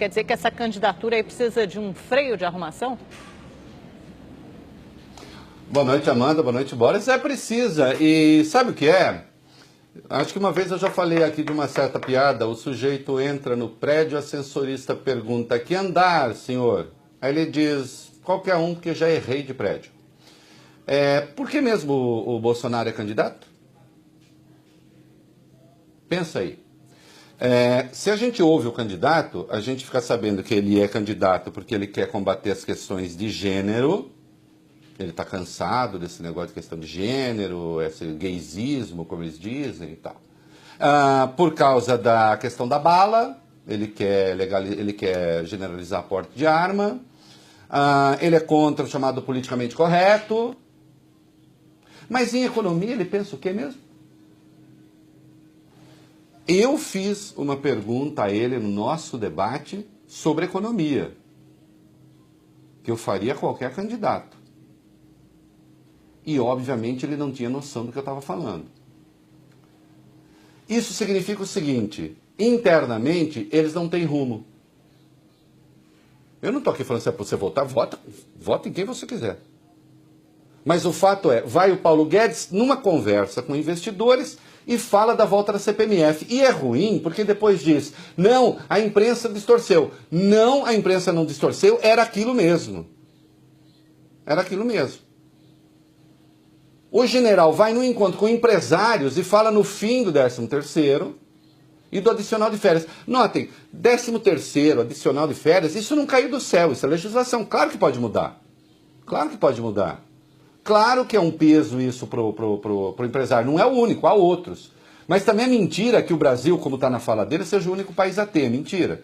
quer dizer que essa candidatura aí precisa de um freio de arrumação? Boa noite, Amanda. Boa noite, Boris. Precisa. E sabe o que é? Acho que uma vez eu já falei aqui de uma certa piada. O sujeito entra no prédio, o ascensorista pergunta: que andar, senhor? Aí ele diz: qualquer um, porque já errei de prédio. Por que mesmo o Bolsonaro é candidato? Pensa aí. Se a gente ouve o candidato, a gente fica sabendo que ele é candidato porque ele quer combater as questões de gênero. Ele está cansado desse negócio de questão de gênero, esse gaysismo, como eles dizem e tal. Por causa da questão da bala, ele quer generalizar a porte de arma. Ele é contra o chamado politicamente correto. Mas em economia ele pensa o quê mesmo? Eu fiz uma pergunta a ele no nosso debate sobre economia, que eu faria a qualquer candidato. E, obviamente, ele não tinha noção do que eu estava falando. Isso significa o seguinte: internamente, eles não têm rumo. Eu não estou aqui falando se é para você votar, vota em quem você quiser. Mas o fato é, vai o Paulo Guedes numa conversa com investidores e fala da volta da CPMF. E é ruim porque depois diz: não, a imprensa distorceu. Não, a imprensa não distorceu, era aquilo mesmo. Era aquilo mesmo. O general vai no encontro com empresários e fala no fim do 13º e do adicional de férias. Notem, 13º, adicional de férias, isso não caiu do céu, isso é legislação. Claro que pode mudar. Claro que pode mudar. Claro que é um peso isso pro empresário. Não é o único, há outros. Mas também é mentira que o Brasil, como está na fala dele, seja o único país a ter. Mentira.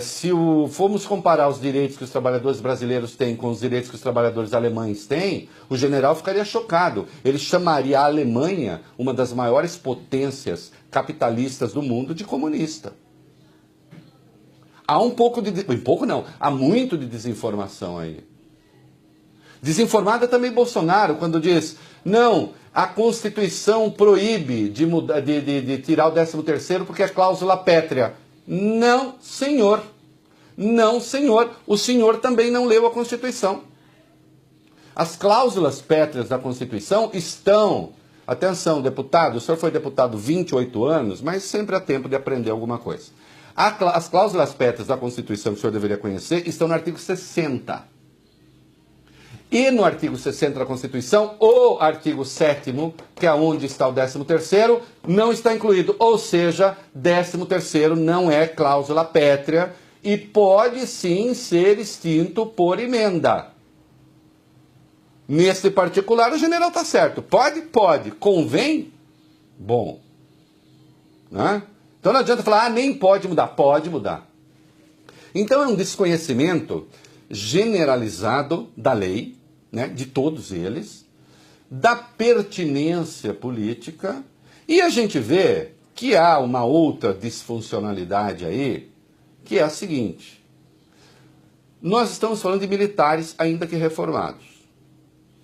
Se formos comparar os direitos que os trabalhadores brasileiros têm com os direitos que os trabalhadores alemães têm, o general ficaria chocado. Ele chamaria a Alemanha, uma das maiores potências capitalistas do mundo, de comunista. Há há muito de desinformação aí. Desinformada também Bolsonaro, quando diz: não, a Constituição proíbe de tirar o 13º porque é cláusula pétrea. Não, senhor. Não, senhor. O senhor também não leu a Constituição. As cláusulas pétreas da Constituição estão... Atenção, deputado, o senhor foi deputado 28 anos, mas sempre há tempo de aprender alguma coisa. As cláusulas pétreas da Constituição que o senhor deveria conhecer estão no artigo 60. E no artigo 60 da Constituição, o artigo 7º, que é onde está o 13º, não está incluído. Ou seja, 13º não é cláusula pétrea e pode sim ser extinto por emenda. Nesse particular, o general está certo. Pode? Pode. Convém? Bom. Né? Então não adianta falar: nem pode mudar. Pode mudar. Então é um desconhecimento generalizado da lei, né, de todos eles, da pertinência política, e a gente vê que há uma outra disfuncionalidade aí, que é a seguinte: nós estamos falando de militares ainda que reformados.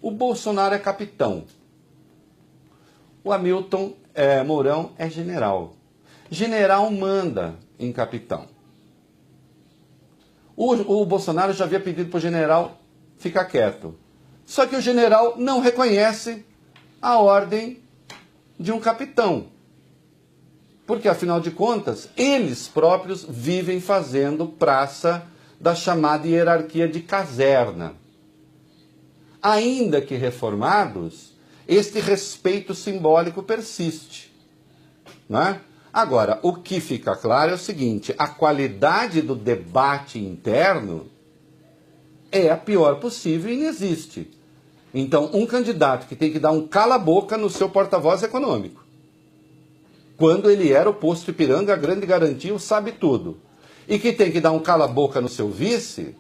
O Bolsonaro é capitão. O Hamilton Mourão é general. General manda em capitão. O Bolsonaro já havia pedido para o general ficar quieto. Só que o general não reconhece a ordem de um capitão. Porque, afinal de contas, eles próprios vivem fazendo praça da chamada hierarquia de caserna. Ainda que reformados, este respeito simbólico persiste. Né? Agora, o que fica claro é o seguinte: a qualidade do debate interno é a pior possível e inexiste. Então, um candidato que tem que dar um cala-boca no seu porta-voz econômico, quando ele era o posto Ipiranga, a grande garantia, o sabe tudo, e que tem que dar um cala-boca no seu vice,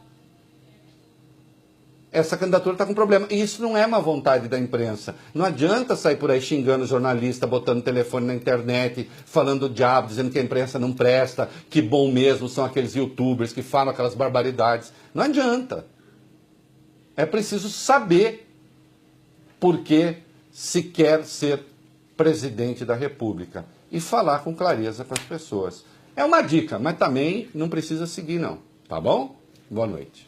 essa candidatura está com problema. E isso não é uma vontade da imprensa. Não adianta sair por aí xingando jornalista, botando telefone na internet, falando o diabo, dizendo que a imprensa não presta, que bom mesmo são aqueles youtubers que falam aquelas barbaridades. Não adianta. É preciso saber por que se quer ser presidente da República e falar com clareza com as pessoas. É uma dica, mas também não precisa seguir não, tá bom? Boa noite.